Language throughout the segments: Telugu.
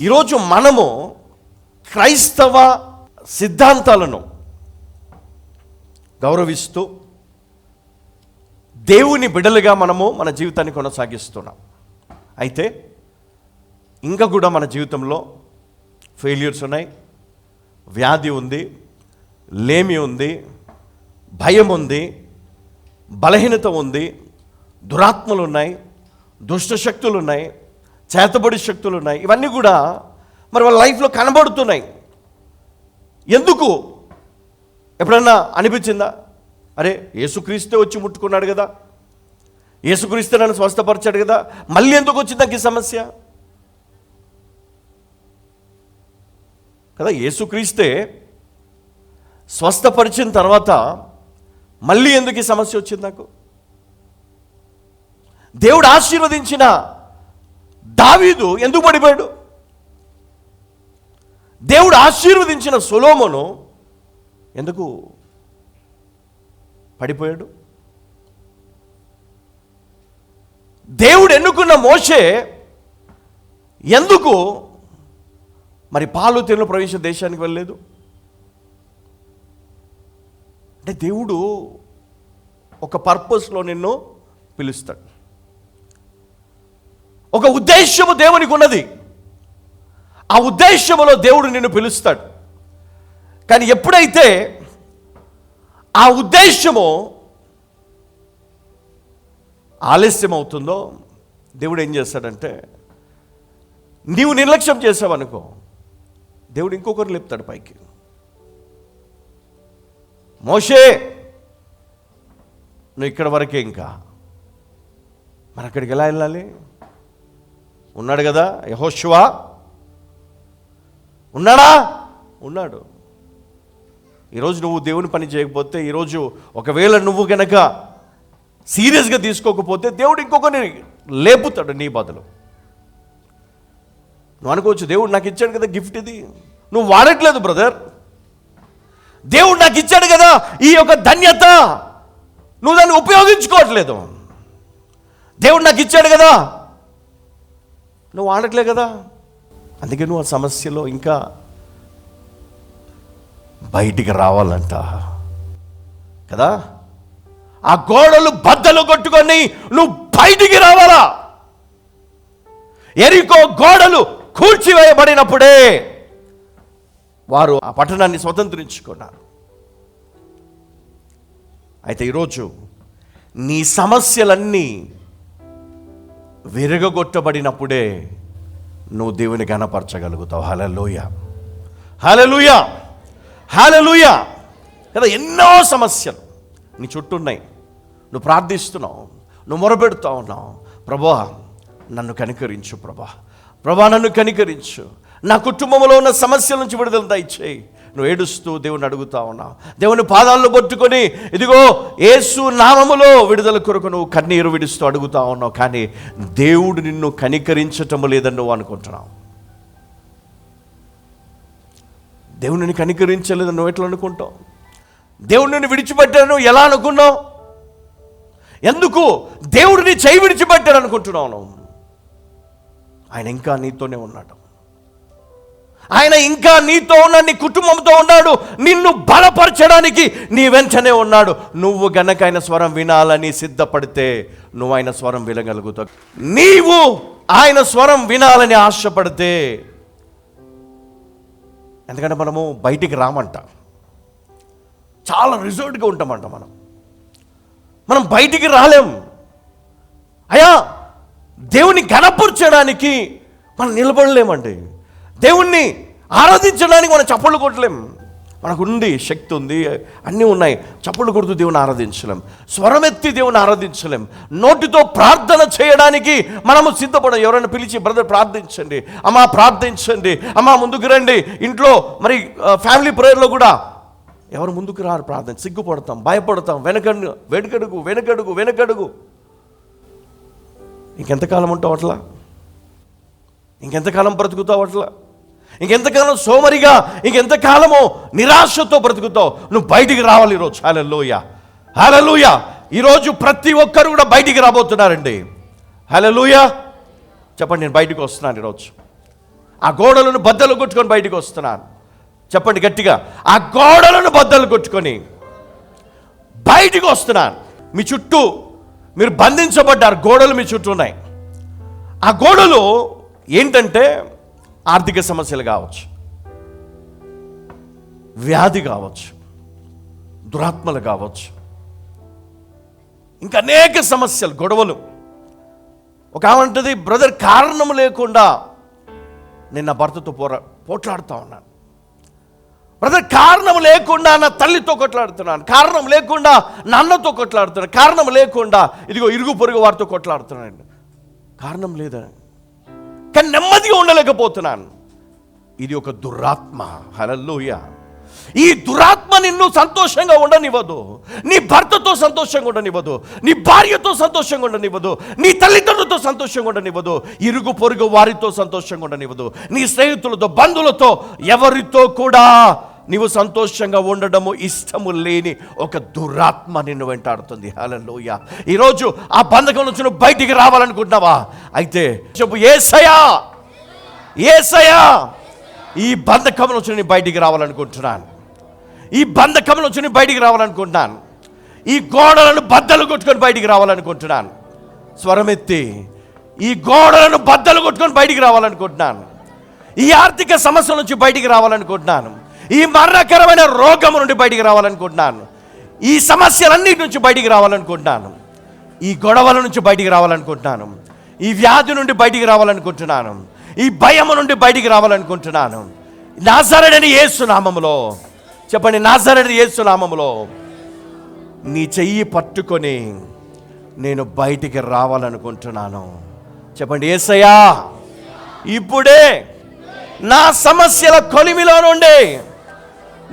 ఈరోజు మనము క్రైస్తవ సిద్ధాంతాలను గౌరవిస్తూ దేవుని బిడ్డలుగా మనము మన జీవితాన్ని కొనసాగిస్తున్నాం. అయితే ఇంకా కూడా మన జీవితంలో ఫెయిల్యూర్స్ ఉన్నాయి, వ్యాధి ఉంది, లేమి ఉంది, భయం ఉంది, బలహీనత ఉంది, దురాత్మలు ఉన్నాయి, దుష్ట శక్తులు ఉన్నాయి, చేతబడి శక్తులు ఉన్నాయి. ఇవన్నీ కూడా మరి వాళ్ళ లైఫ్లో కనబడుతున్నాయి. ఎందుకు? ఎప్పుడన్నా అనిపించిందా, అరే యేసుక్రీస్తే వచ్చి ముట్టుకున్నాడు కదా, యేసుక్రీస్తే నన్ను స్వస్థపరిచాడు కదా, మళ్ళీ ఎందుకు వచ్చింది నాకు ఈ సమస్య కదా? యేసుక్రీస్తే స్వస్థపరిచిన తర్వాత మళ్ళీ ఎందుకు ఈ సమస్య వచ్చింది నాకు? దేవుడు ఆశీర్వదించిన దావీదు ఎందుకు పడిపోయాడు? దేవుడు ఆశీర్వదించిన సొలొమోను ఎందుకు పడిపోయాడు? దేవుడు ఎన్నుకున్న మోషే ఎందుకు మరి పాలు తేనెలు ప్రవేశ దేశానికి వెళ్ళలేదు? అంటే దేవుడు ఒక పర్పస్లో నిన్ను పిలుస్తాడు. ఒక ఉద్దేశము దేవునికి ఉన్నది. ఆ ఉద్దేశములో దేవుడు నిన్ను పిలుస్తాడు. కానీ ఎప్పుడైతే ఆ ఉద్దేశము ఆలస్యం అవుతుందో దేవుడు ఏం చేస్తాడంటే, నీవు నిర్లక్ష్యం చేసావనుకో, దేవుడు ఇంకొకరు లేపుతాడు పైకి. మోషే నువ్వు ఇక్కడ వరకే, ఇంకా మరి అక్కడికి ఎలా వెళ్ళాలి? ఉన్నాడు కదా యెహోషువ, ఉన్నాడా? ఉన్నాడు. ఈరోజు నువ్వు దేవుని పని చేయకపోతే, ఈరోజు ఒకవేళ నువ్వు గనక సీరియస్గా తీసుకోకపోతే దేవుడు ఇంకొకరిని లేపుతాడు నీ బదులు. నువ్వు అనుకోవచ్చు, దేవుడు నాకు ఇచ్చాడు కదా గిఫ్ట్, ఇది నువ్వు వాడట్లేదు బ్రదర్. దేవుడు నాకు ఇచ్చాడు కదా ఈ యొక్క ధన్యత, నువ్వు దాన్ని ఉపయోగించుకోవట్లేదు. దేవుడు నాకు ఇచ్చాడు కదా, నువ్వు వాడట్లే కదా. అందుకే నువ్వు ఆ సమస్యలో ఇంకా బయటికి రావాలంట కదా. ఆ గోడలు బద్దలు కొట్టుకొని నువ్వు బయటికి రావాలా. ఎరికో గోడలు కూల్చివేయబడినప్పుడే వారు ఆ పట్టణాన్ని స్వతంత్రించుకున్నారు. అయితే ఈరోజు నీ సమస్యలన్నీ విరగొట్టబడినప్పుడే నువ్వు దేవుని ఘనపరచగలుగుతావు. హల్లెలూయా, హల్లెలూయా, హల్లెలూయా కదా. ఎన్నో సమస్యలు నీ చుట్టూ ఉన్నాయి, నువ్వు ప్రార్థిస్తున్నావు, నువ్వు మొరపెడుతూ ఉన్నావు, ప్రభువా నన్ను కనికరించు, ప్రభా నన్ను కనికరించు, నా కుటుంబంలో ఉన్న సమస్యల నుంచి విడుదల దయచేయి. నువ్వు ఏడుస్తూ దేవుని అడుగుతా ఉన్నావు, దేవుని పాదాల్లో పట్టుకొని ఇదిగో యేసు నామములో విడుదల కొరకు నువ్వు కన్నీరు విడుస్తూ అడుగుతా ఉన్నావు. కానీ దేవుడు నిన్ను కనికరించటం లేదని నువ్వు అనుకుంటున్నావు. దేవుడు నిన్ను కనికరించలేదని నువ్వు ఎట్లా అనుకుంటావు? దేవుడు నిన్ను విడిచిపెట్టాను ఎలా అనుకున్నావు? ఎందుకు దేవుడిని చేయి విడిచిపెట్టాను అనుకుంటున్నావు? ఆయన ఇంకా నీతోనే ఉన్నాడు. ఆయన ఇంకా నీతో ఉన్నాడు, నీ కుటుంబంతో ఉన్నాడు, నిన్ను బలపరచడానికి నీ వెంటనే ఉన్నాడు. నువ్వు గనక ఆయన స్వరం వినాలని సిద్ధపడితే నువ్వు ఆయన స్వరం వినగలుగుతావు. నీవు ఆయన స్వరం వినాలని ఆశపడితే, ఎందుకంటే మనము బయటికి రామంట, చాలా రిజర్వ్డ్గా ఉంటామంట. మనం బయటికి రాలేం. అయ్యా దేవుని ఘనపరచడానికి మనం నిలబడలేమండి. దేవుణ్ణి ఆరాధించడానికి మనం చప్పళ్ళు కొట్టలేం. మనకు ఉంది, శక్తి ఉంది, అన్నీ ఉన్నాయి, చప్పళ్ళు కొడుతూ దేవుని ఆరాధించలేం, స్వరమెత్తి దేవుని ఆరాధించలేం, నోటితో ప్రార్థన చేయడానికి మనము సిద్ధపడం. ఎవరైనా పిలిచి బ్రదర్ ప్రార్థించండి, అమ్మా ప్రార్థించండి, అమ్మా ముందుకు రండి. ఇంట్లో మరి ఫ్యామిలీ ప్రేయర్లో కూడా ఎవరు ముందుకు రారు, ప్రార్థన సిగ్గుపడతాం, భయపడతాం, వెనకడుగు. ఇంకెంతకాలం ఉంటావు అట్లా? ఇంకెంతకాలం బ్రతుకుతావు అట్లా? ఇంకెంతకాలం సోమరిగా, ఇంకెంతకాలమో నిరాశతో బ్రతుకుతావు? నువ్వు బయటికి రావాలి ఈరోజు. హల్లెలూయా, హల్లెలూయా. ఈరోజు ప్రతి ఒక్కరు కూడా బయటికి రాబోతున్నారండి. హల్లెలూయా చెప్పండి. నేను బయటికి వస్తున్నాను ఈరోజు. ఆ గోడలను బద్దలు కొట్టుకొని బయటికి వస్తున్నాను. చెప్పండి గట్టిగా, ఆ గోడలను బద్దలు కొట్టుకొని బయటికి వస్తున్నాను. మీ చుట్టూ మీరు బంధించబడ్డారు, గోడలు మీ చుట్టూ ఉన్నాయి. ఆ గోడలు ఏంటంటే ఆర్థిక సమస్యలు కావచ్చు, వ్యాధి కావచ్చు, దురాత్మలు కావచ్చు, ఇంకా అనేక సమస్యలు, గొడవలు. ఒక ఆమంటది, బ్రదర్ కారణం లేకుండా నేను నా భర్తతో పోట్లాడుతూ ఉన్నాను, బ్రదర్ కారణం లేకుండా నా తల్లితో కొట్లాడుతున్నాను, కారణం లేకుండా నా అన్నతో కొట్లాడుతున్నాను, కారణం లేకుండా ఇదిగో ఇరుగు పొరుగు వారితో కొట్లాడుతున్నాను, కారణం లేదా, కానీ నెమ్మదిగా ఉండలేకపోతున్నాను. ఇది ఒక దురాత్మ. హల్లెలూయా. ఈ దురాత్మ నిన్ను సంతోషంగా ఉండనివ్వదు, నీ భర్తతో సంతోషంగా ఉండనివ్వదు, నీ భార్యతో సంతోషంగా ఉండనివ్వదు, నీ తల్లిదండ్రులతో సంతోషంగా ఉండనివ్వదు, ఇరుగు పొరుగు వారితో సంతోషంగా ఉండనివ్వదు, నీ స్నేహితులతో, బంధువులతో, ఎవరితో కూడా నీవు సంతోషంగా ఉండడము ఇష్టము లేని ఒక దురాత్మ నిన్ను వెంటాడుతుంది. హల్లెలూయా. ఈరోజు ఆ బంధకం నుంచి నువ్వు బయటికి రావాలనుకుంటున్నావా? అయితే చెప్పు, యేసయ్యా, యేసయ్యా, ఈ బంధకం నుంచి నేను బయటికి రావాలనుకుంటున్నాను, ఈ బంధకం నుంచి నేను బయటికి రావాలనుకుంటున్నాను, ఈ గోడలను బద్దలు కొట్టుకొని బయటికి రావాలనుకుంటున్నాను. స్వరమెత్తి, ఈ గోడలను బద్దలు కొట్టుకొని బయటికి రావాలనుకుంటున్నాను, ఈ ఆర్థిక సమస్యల నుంచి బయటికి రావాలనుకుంటున్నాను, ఈ మరణకరమైన రోగం నుండి బయటికి రావాలనుకుంటున్నాను, ఈ సమస్యలన్నిటి నుంచి బయటికి రావాలనుకుంటున్నాను, ఈ గొడవల నుంచి బయటికి రావాలనుకుంటున్నాను, ఈ వ్యాధి నుండి బయటికి రావాలనుకుంటున్నాను, ఈ భయము నుండి బయటికి రావాలనుకుంటున్నాను. నాజరేయుడైన యేసు నామములో చెప్పండి, నాజరేయుడైన యేసు నామములో నీ చెయ్యి పట్టుకొని నేను బయటికి రావాలనుకుంటున్నాను. చెప్పండి, యేసయ్యా, ఇప్పుడే నా సమస్యల కొలిమిలో నుండి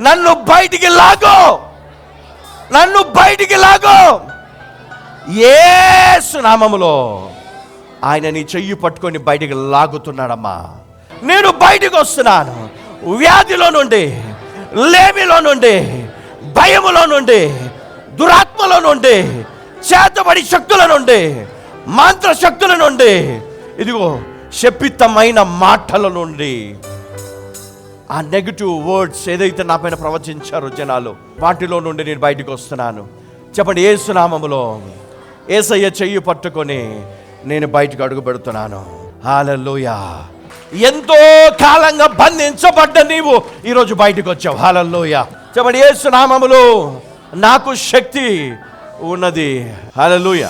నన్ను బయటికి లాగో, నన్ను బయటికి లాగో. యేసు నామములో ఆయన నీ చెయ్యి పట్టుకొని బయటికి లాగుతున్నాడమ్మా. నేను బయటికి వస్తున్నాను, వ్యాధిలో నుండి, లేమిలో నుండి, భయములో నుండి, దురాత్మలో నుండి, చేతబడి శక్తుల నుండి, మంత్ర శక్తుల నుండి, ఇదిగో శపితమైన మాటల నుండి, ఆ నెగిటివ్ వర్డ్స్ ఏదైతే నా పైన ప్రవచించారో జనాలు, వాటిలో నుండి నేను బయటికి వస్తున్నాను. చెప్పండి, యేసు నామములో యేసయ్య చెయ్యి పట్టుకొని నేను బయటకు అడుగు పెడుతున్నాను. హల్లెలూయా. ఎంతో కాలంగా బంధించబడ్డ నీవు ఈరోజు బయటకు వచ్చావు. హల్లెలూయా. చెప్పండి, యేసు నామములో నాకు శక్తి ఉన్నది. హల్లెలూయా.